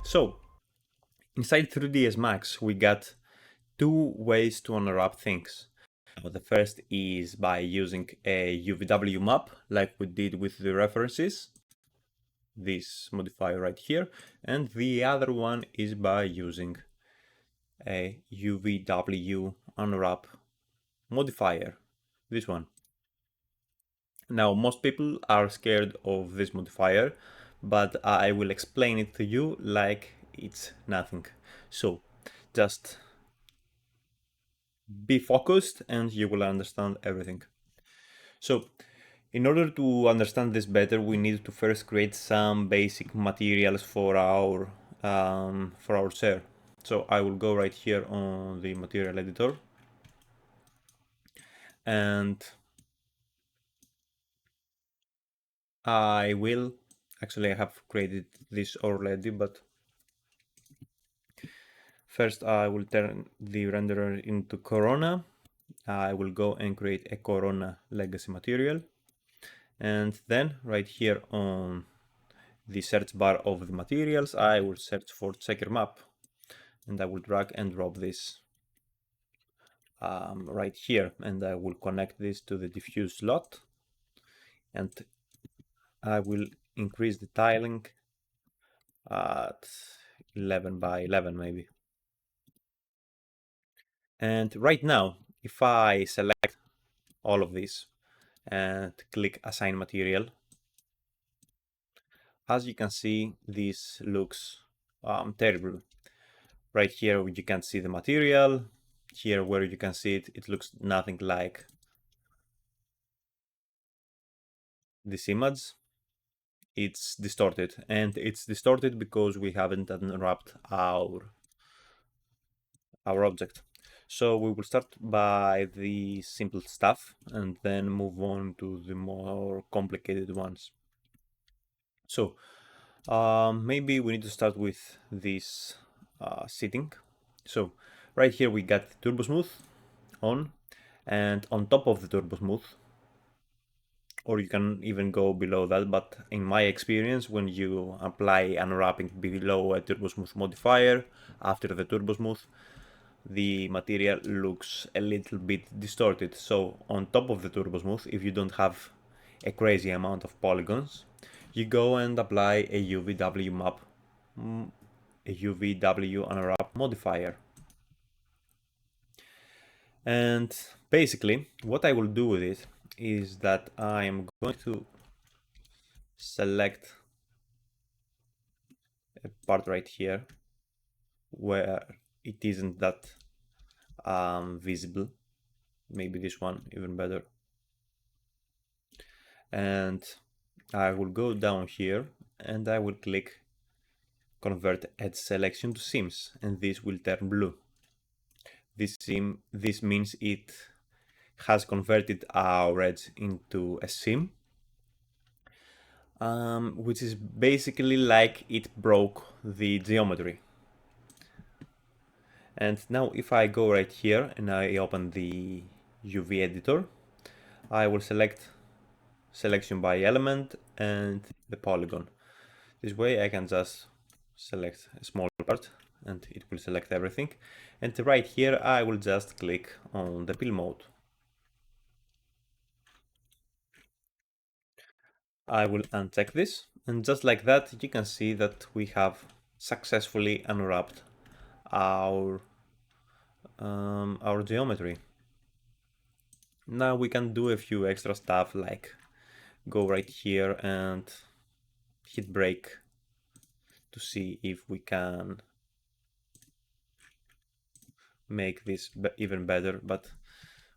So, inside 3ds Max, we got two ways to unwrap things. The first is by using a UVW map, like we did with the references, this modifier right here, and the other one is by using a UVW unwrap modifier, this one. Now, most people are scared of this modifier, but I will explain it to you like it's nothing. So, just be focused and you will understand everything. So, in order to understand this better, we need to first create some basic materials for our share. So I will go right here on the material editor, and I will actually, I have created this already, but first I will turn the renderer into Corona. I will go and create a Corona legacy material, and then right here on the search bar of the materials, I will search for checker map, and I will drag and drop this right here, and I will connect this to the diffuse slot, and I will increase the tiling at 11 by 11 maybe. And right now, if I select all of this and click assign material, as you can see, this looks terrible. Right here you can see the material. Here where you can see it, it looks nothing like this image. It's distorted, and it's distorted because we haven't unwrapped our object. So we will start by the simple stuff and then move on to the more complicated ones. So maybe we need to start with this seating. So right here we got turbo smooth on, and on top of the turbo smooth, or you can even go below that, but in my experience, when you apply unwrapping below a turbo smooth modifier after the turbo smooth, the material looks a little bit distorted. So on top of the turbo smooth, if you don't have a crazy amount of polygons, you go and apply a UVW map, a UVW unwrap modifier. And basically what I will do with it is that I am going to select a part right here where it isn't that visible. Maybe this one even better. And I will go down here and I will click convert edge selection to seams, and this will turn blue. This means it has converted our edge into a seam, which is basically like it broke the geometry. And now if I go right here and I open the UV editor, I will select selection by element and the polygon. This way I can just select a small part and it will select everything. And right here I will just click on the pill mode. I will uncheck this, and just like that you can see that we have successfully unwrapped our geometry. Now we can do a few extra stuff like go right here and hit break to see if we can make this even better, but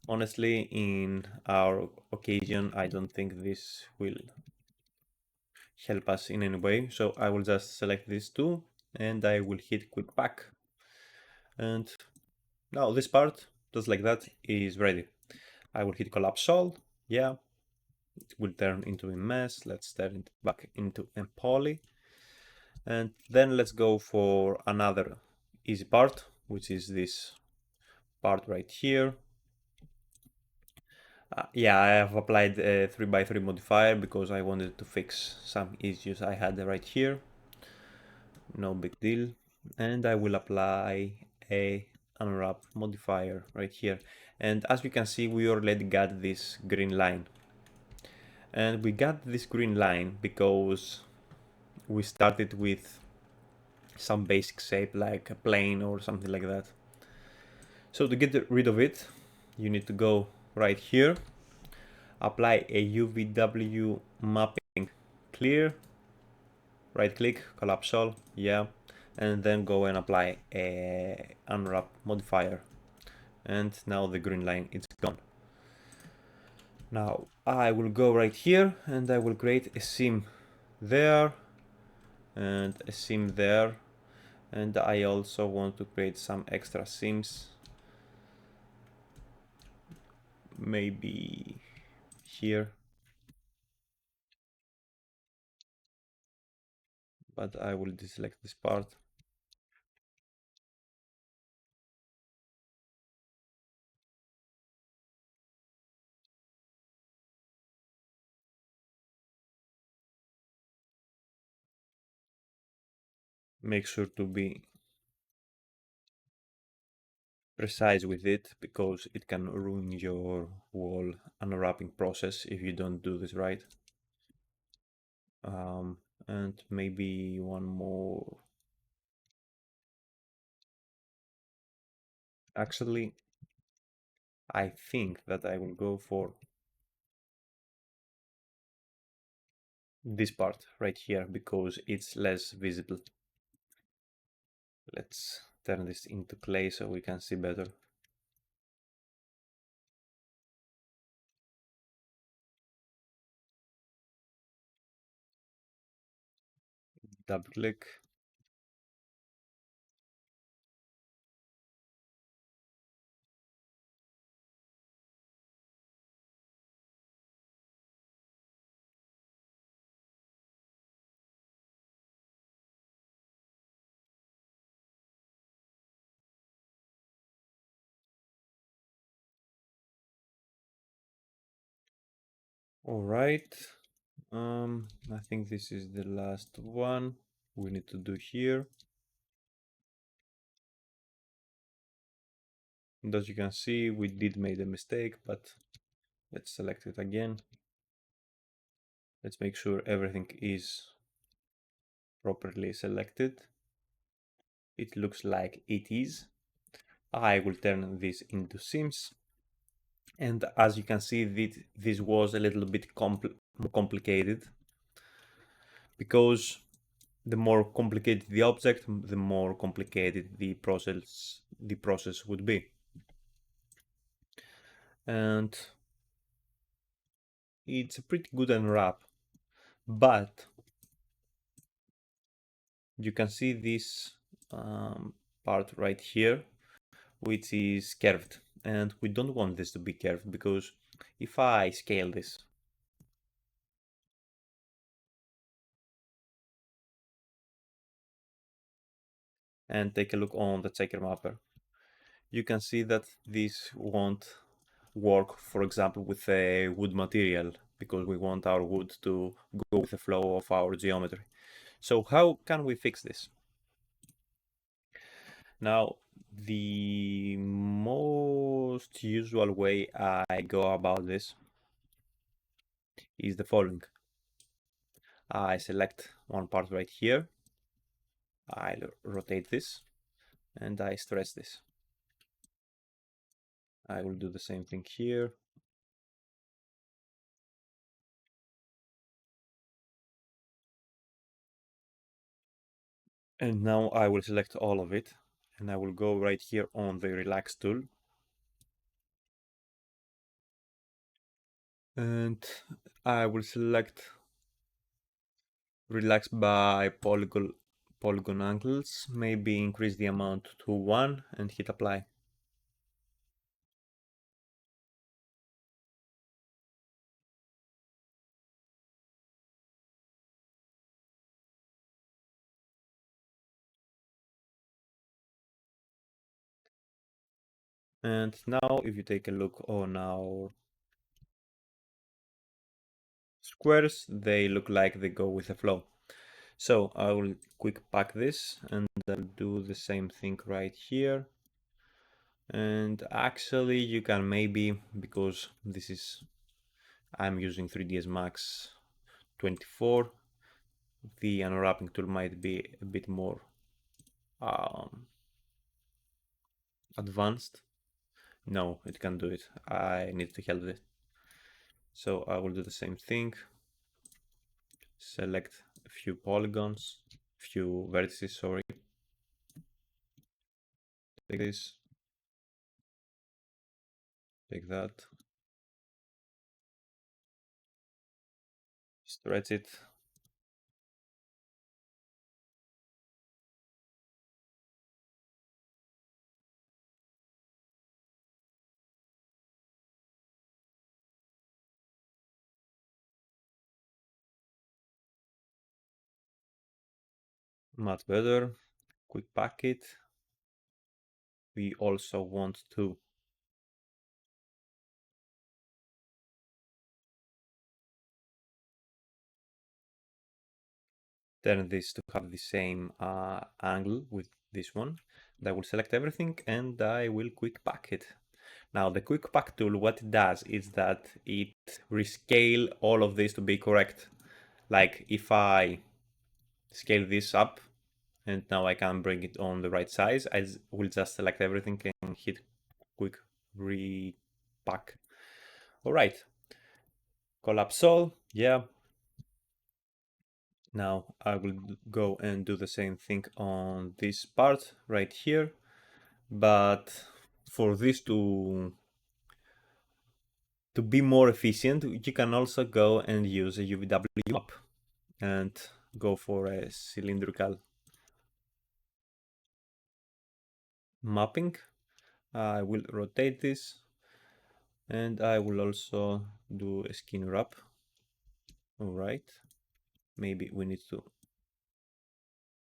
honestly in our occasion I don't think this will help us in any way, so I will just select these two and I will hit quick pack, and now this part just like that is ready. I will hit collapse all. Yeah, it will turn into a mesh. Let's turn it back into a poly, and then let's go for another easy part, which is this part right here. Yeah, I have applied a 3x3 modifier because I wanted to fix some issues I had right here. no big deal. And I will apply a unwrap modifier right here. And as you can see, we already got this green line. And we got this green line because we started with some basic shape like a plane or something like that. So to get rid of it, you need to go right here, apply a UVW mapping clear, right click, collapse all, yeah, and then go and apply a unwrap modifier. And now the green line is gone. Now I will go right here and I will create a seam there and a seam there, and I also want to create some extra seams, maybe here, but I will deselect this part. Make sure to be precise with it because it can ruin your whole unwrapping process if you don't do this right. Um, and maybe one more. Actually, I think that I will go for this part right here because it's less visible. Let's turn this into clay so we can see better. Double click. All right. I think this is the last one we need to do here. And as you can see, we did made a mistake, but let's select it again. Let's make sure everything is properly selected. It looks like it is. I will turn this into seams. And as you can see, this was a little bit complicated because the more complicated the object, the more complicated the process would be. And it's a pretty good unwrap, but you can see this part right here, which is curved, and we don't want this to be curved because if I scale this and take a look on the checker mapper, you can see that this won't work, for example, with a wood material because we want our wood to go with the flow of our geometry. So how can we fix this? Now, the most usual way I go about this is the following. I select one part right here, I'll rotate this, and I stress this. I will do the same thing here. And now I will select all of it, and I will go right here on the relax tool. And I will select relax by polygon angles, maybe increase the amount to 1 and hit apply. And now if you take a look on our squares, they look like they go with the flow. So I will quick pack this and I'll do the same thing right here. And actually you can maybe, because this is, I'm using 3ds Max 24, the unwrapping tool might be a bit more um, advanced. No, it can do it. I need to help it. So I will do the same thing. Select a few polygons, few vertices, sorry. Take this, take that, stretch it. Much better. Quick pack it. We also want to turn this to have the same angle with this one. And I will select everything and I will quick pack it. Now the quick pack tool, what it does is that it rescale all of this to be correct. Like if I scale this up and now I can bring it on the right size, I will just select everything and hit quick repack. All right, collapse all, yeah. Now I will go and do the same thing on this part right here, but for this to be more efficient, you can also go and use a UVW map and go for a cylindrical mapping. I will rotate this and I will also do a skin wrap. All right, maybe we need to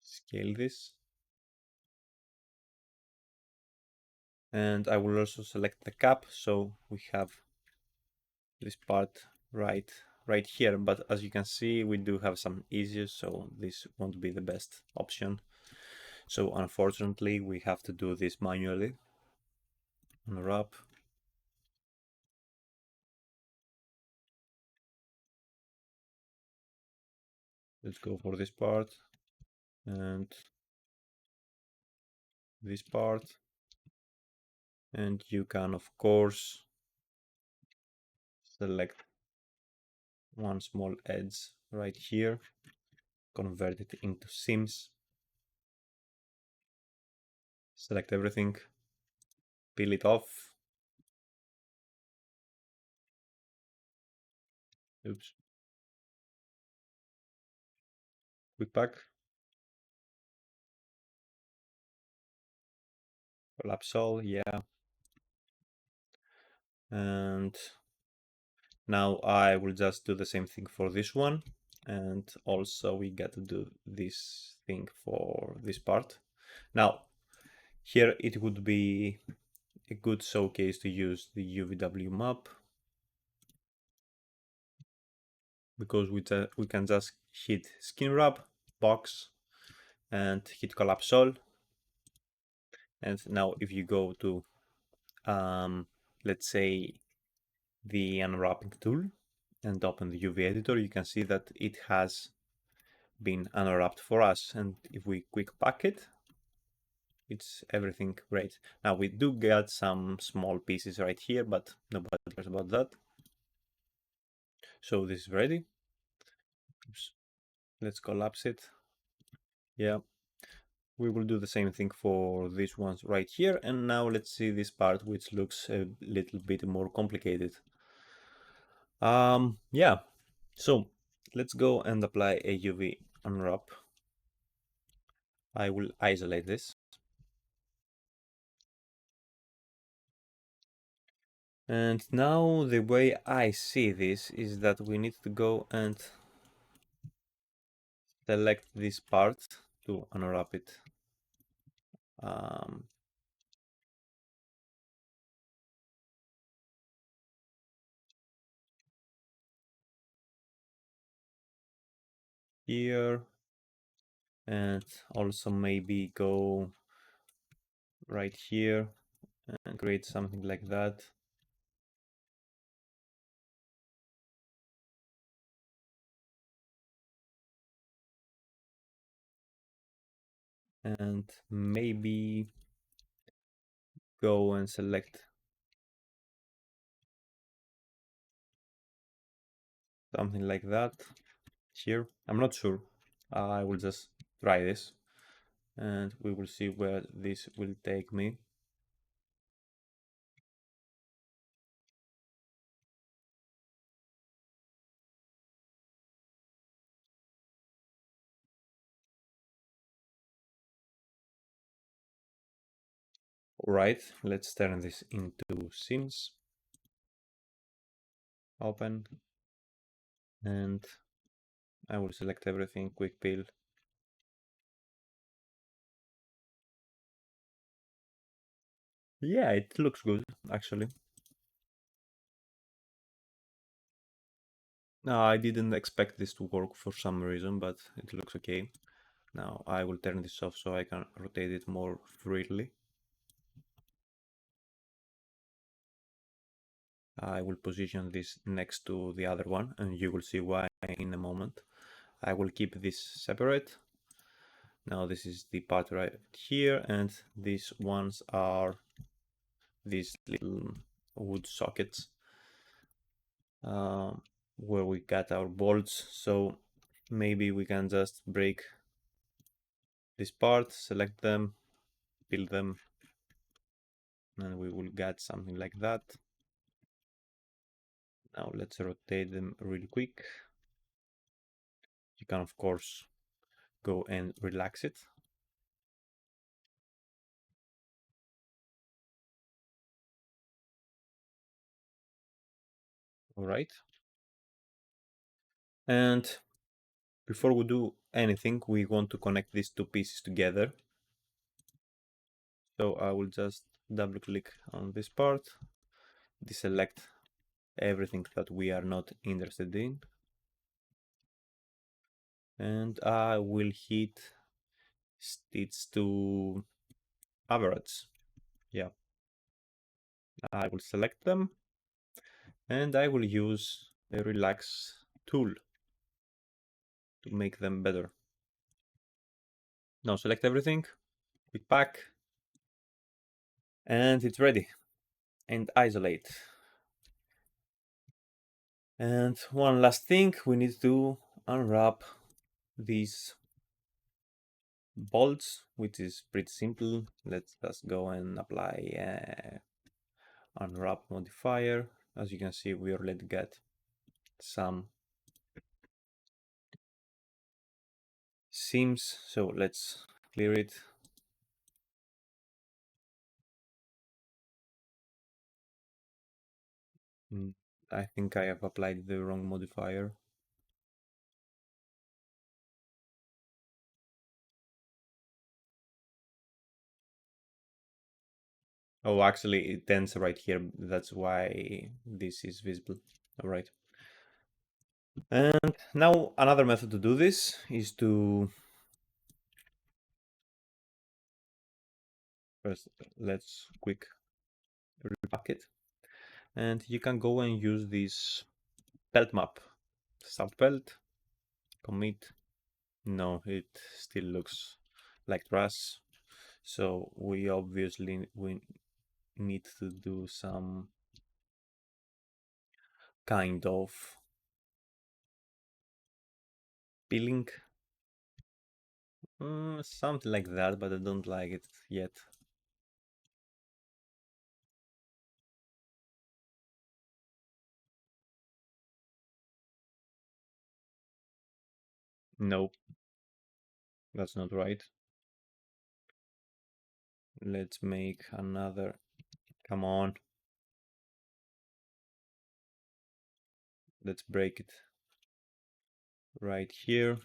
scale this. And I will also select the cap so we have this part right here, but as you can see we do have some issues, so this won't be the best option. So unfortunately we have to do this manually. Unwrap. Let's go for this part and this part, and you can of course select one small edge right here, convert it into seams, select everything, peel it off. Oops. Quick pack, collapse all, yeah. And now I will just do the same thing for this one, and also we got to do this thing for this part. Now here it would be a good showcase to use the UVW map, because we can just hit skin wrap, box, and hit collapse all. And now if you go to let's say the unwrapping tool and open the UV editor, you can see that it has been unwrapped for us. And if we quick pack it, it's everything great. Now we do get some small pieces right here, but nobody cares about that. So this is ready. Oops. Let's collapse it. Yeah, we will do the same thing for these ones right here. And now let's see this part, which looks a little bit more complicated. Yeah, so let's go and apply a UV unwrap. I will isolate this. And now the way I see this is that we need to go and select this part to unwrap it. Um, Here, And also maybe go right here and create something like that. And maybe go and select something like that here. I'm not sure. I will just try this and we will see where this will take me. Alright, let's turn this into scenes. Open. And I will select everything, quick peel. Yeah, it looks good, actually. No, I didn't expect this to work for some reason, but it looks okay. Now I will turn this off so I can rotate it more freely. I will position this next to the other one and you will see why in a moment. I will keep this separate. Now this is the part right here and these ones are these little wood sockets where we got our bolts. So maybe we can just break this part, select them, build them, and we will get something like that. Now let's rotate them really quick. You can of course go and relax it. All right. And before we do anything, we want to connect these two pieces together. So I will just double click on this part, deselect everything that we are not interested in, and I will hit stitch to average. Yeah, I will select them and I will use a relax tool to make them better. Now select everything, quick pack, and it's ready. And isolate. And one last thing, we need to unwrap these bolts, which is pretty simple. Let's just go and apply unwrap modifier. As you can see, we already get some seams, so let's clear it. I think I have applied the wrong modifier. Oh, actually it ends right here. That's why this is visible. All right. And now another method to do this is to first let's quick repack it. And you can go and use this pelt map. Sub pelt, commit. No, it still looks like trash. So we obviously we need to do some kind of peeling. Something like that, but I don't like it yet. Nope, that's not right. Let's make another. Come on. Let's break it right here.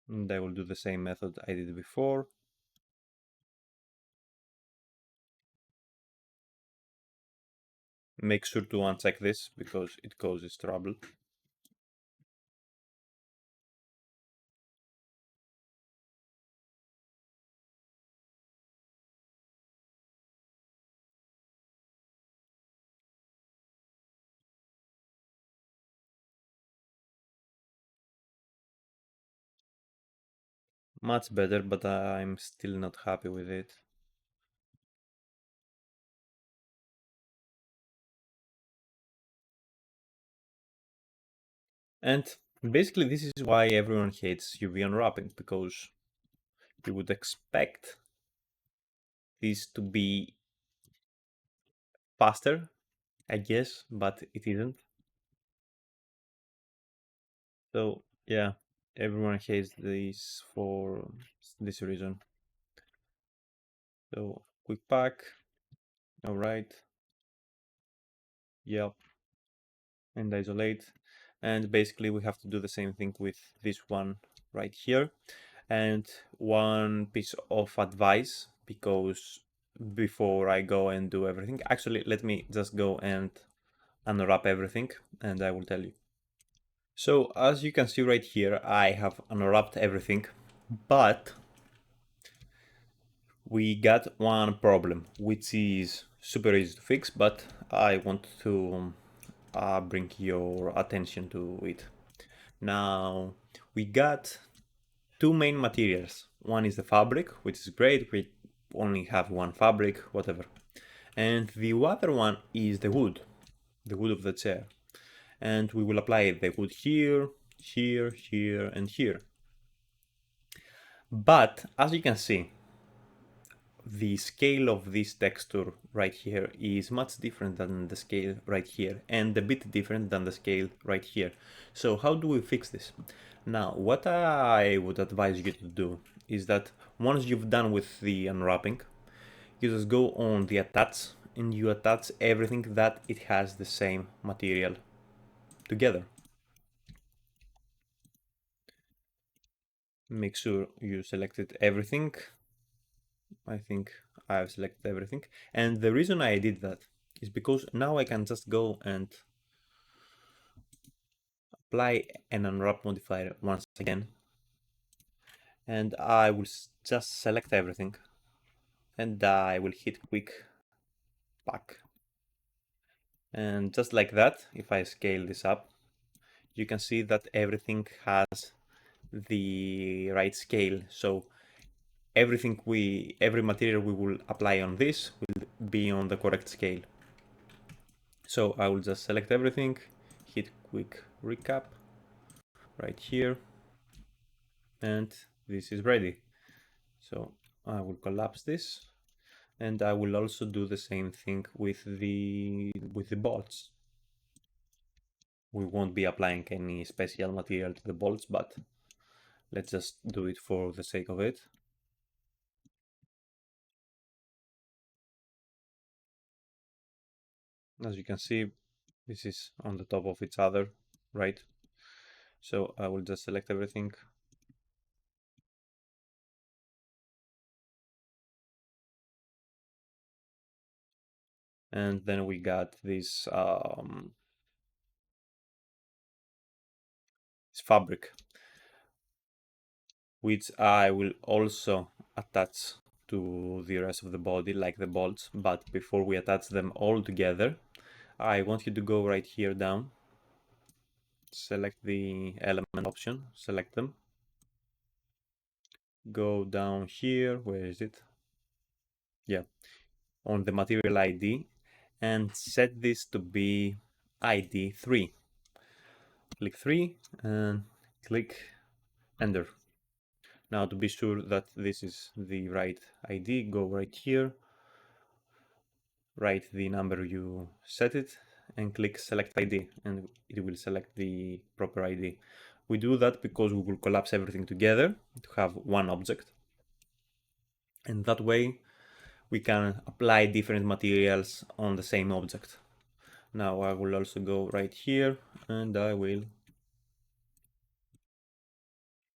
And I will do the same method I did before. Make sure to uncheck this because it causes trouble. Much better, but I'm still not happy with it. And basically this is why everyone hates UV unwrapping, because you would expect this to be faster, I guess, but it isn't. So yeah, everyone hates this for this reason. So quick pack, all right, yep, and isolate. And basically we have to do the same thing with this one right here. And one piece of advice, because before I go and do everything, actually let me just go and unwrap everything and I will tell you. So as you can see right here, I have unwrapped everything, but we got one problem, which is super easy to fix, but I want to bring your attention to it. Now, we got two main materials. One is the fabric, which is great, we only have one fabric, whatever. And the other one is the wood of the chair. And we will apply the wood here, here, here, and here. But as you can see, the scale of this texture right here is much different than the scale right here, and a bit different than the scale right here. So how do we fix this? Now, what I would advise you to do is that once you've done with the unwrapping, you just go on the attach and you attach everything that it has the same material together. Make sure you selected everything. I think I've selected everything. And the reason I did that is because now I can just go and apply an unwrap modifier once again. And I will just select everything. And I will hit quick pack. And just like that, if I scale this up, you can see that everything has the right scale. So every material we will apply on this will be on the correct scale. So I will just select everything, hit quick recap right here, and this is ready. So I will collapse this, and I will also do the same thing with the bolts. We won't be applying any special material to the bolts, but let's just do it for the sake of it. As you can see, this is on the top of each other, right? So I will just select everything. And then we got this fabric, which I will also attach to the rest of the body like the bolts. But before we attach them all together, I want you to go right here down, select the element option, select them, go down here, where is it? Yeah, on the material ID, and set this to be ID 3. Click 3 and click enter. Now to be sure that this is the right ID, go right here, write the number you set it, and click select ID, and it will select the proper ID. We do that because we will collapse everything together to have one object, and that way we can apply different materials on the same object. Now I will also go right here and I will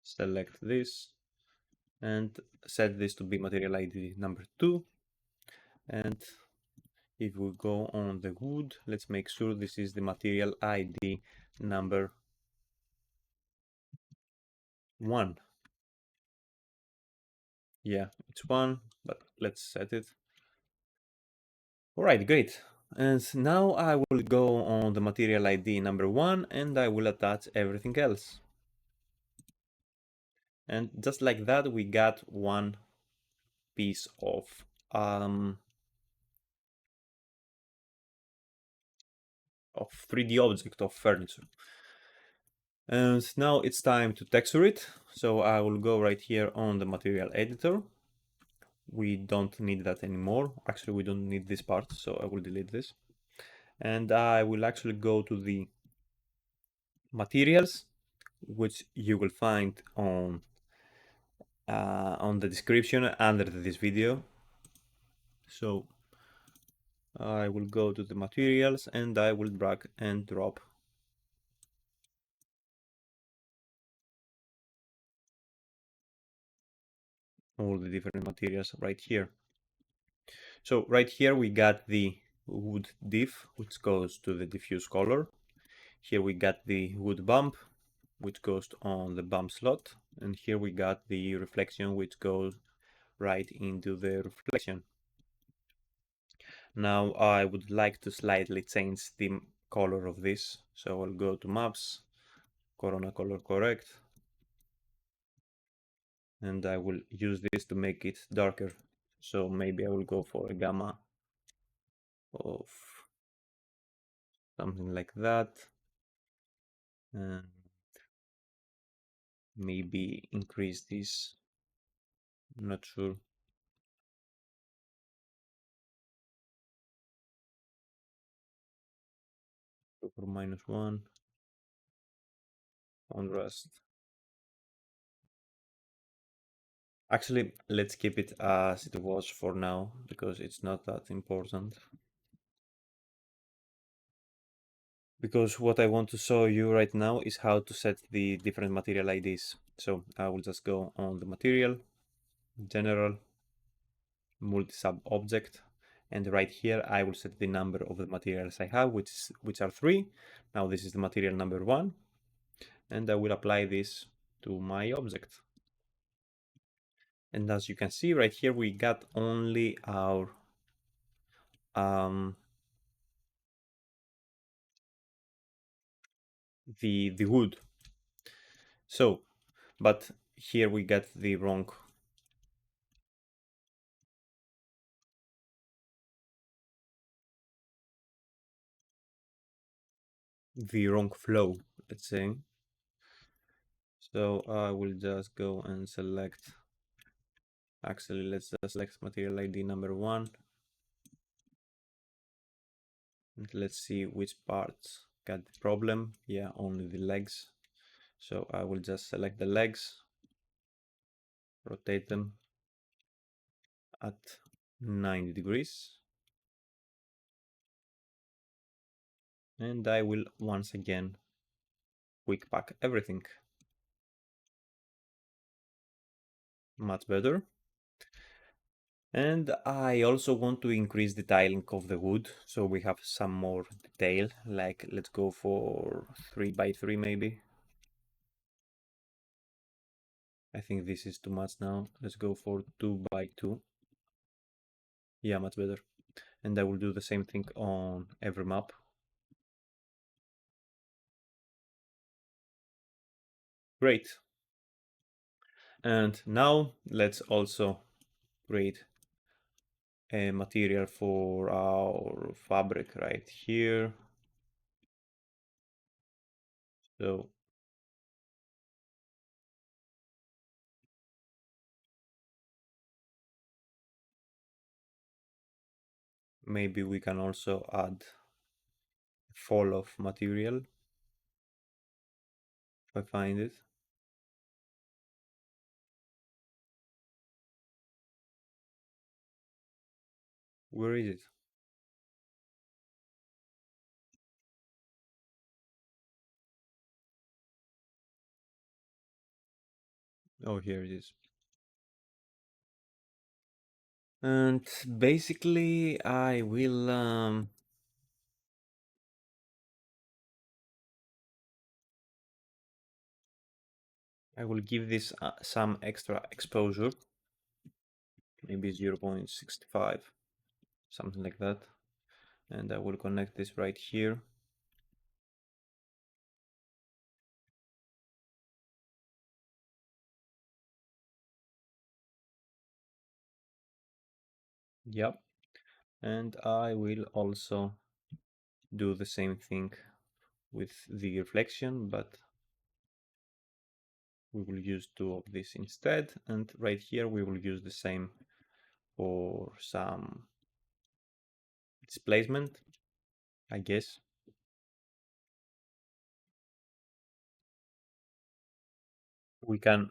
select this and set this to be material ID number 2, and if we go on the wood, let's make sure this is the material ID number 1. Yeah, it's 1, but let's set it. All right, great. And now I will go on the material ID number 1 and I will attach everything else. And just like that, we got one piece of 3D object of furniture. And now it's time to texture it. So I will go right here on the material editor. We don't need that anymore. Actually, we don't need this part, so I will delete this. And I will actually go to the materials, which you will find on the description under this video. So I will go to the materials and I will drag and drop all the different materials right here. So right here we got the wood diff, which goes to the diffuse color. Here we got the wood bump, which goes on the bump slot. And here we got the reflection, which goes right into the reflection. Now I would like to slightly change the color of this. So I'll go to maps, Corona color correct, and I will use this to make it darker. So maybe I will go for a gamma of something like that, and maybe increase this. I'm not sure. Go for -1 contrast. Actually, let's keep it as it was for now because it's not that important. Because what I want to show you right now is how to set the different material IDs. So I will just go on the material, general, multi-sub object, and right here I will set the number of the materials I have, which are 3. Now this is the material number 1, and I will apply this to my object. And as you can see right here, we got only our the wood. So, but here we got the wrong flow, let's say. So I will just go and select, actually let's just select material ID number 1. And let's see which parts got the problem. Yeah, only the legs. So I will just select the legs, rotate them at 90 degrees. And I will once again quick pack everything. Much better. And I also want to increase the tiling of the wood, so we have some more detail, like let's go for 3 by 3 maybe. I think this is too much now. Let's go for 2 by 2. Yeah, much better. And I will do the same thing on every map. Great. And now let's also create a material for our fabric right here. So maybe we can also add fall of material if I find it. Where is it? Oh, here it is. And basically I will give this some extra exposure, maybe 0.65, something like that. And I will connect this right here. Yep. And I will also do the same thing with the reflection, but we will use two of these instead. And right here, we will use the same for some displacement, I guess. We can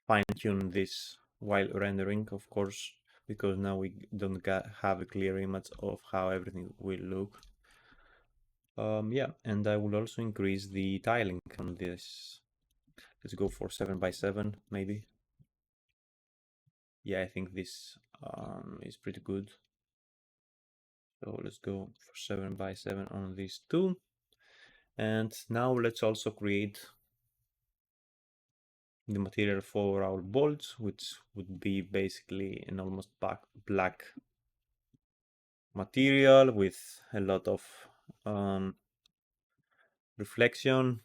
fine tune this while rendering, of course, because now we don't have a clear image of how everything will look. Yeah, and I will also increase the tiling on this. Let's go for 7 by 7, maybe. Yeah, I think this is pretty good. So let's go for 7 by 7 on these two. And now let's also create the material for our bolts, which would be basically an almost black material with a lot of um, reflection.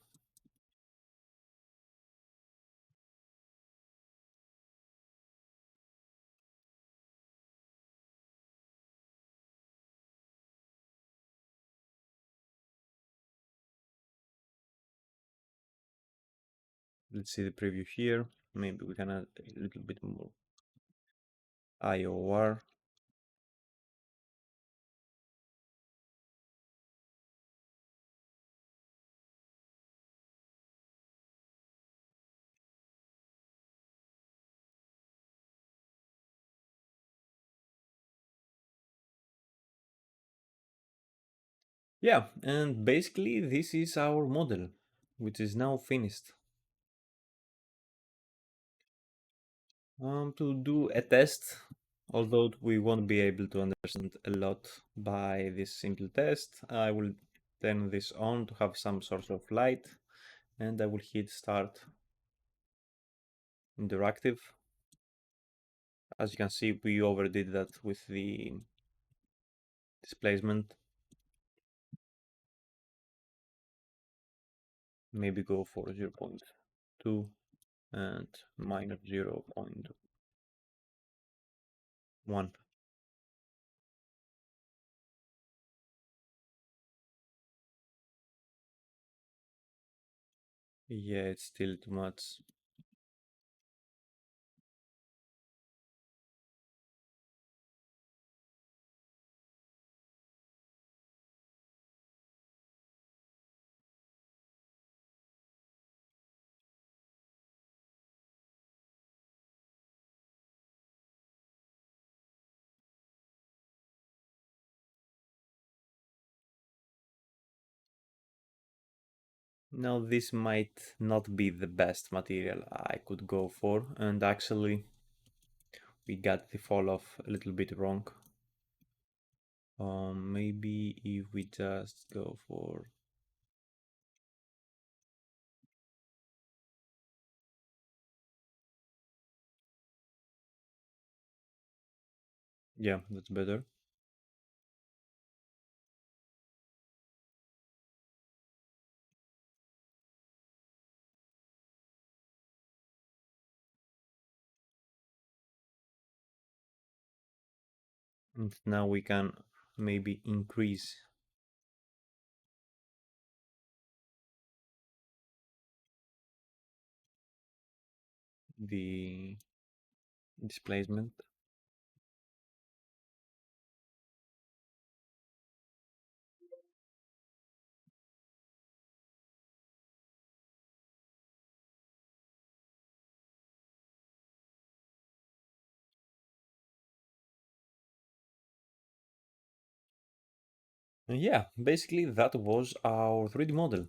Let's see the preview here. Maybe we can add a little bit more IOR. Yeah, and basically this is our model, which is now finished. To do a test, although we won't be able to understand a lot by this simple test, I will turn this on to have some sort of light, and I will hit start interactive. As you can see, we overdid that with the displacement. Maybe go for 0.2 and minus 0.1. Yeah, it's still too much. Now this might not be the best material I could go for, and actually we got the fall off a little bit wrong. Maybe if we just go for yeah, that's better. And now we can maybe increase the displacement. And yeah, basically that was our 3D model.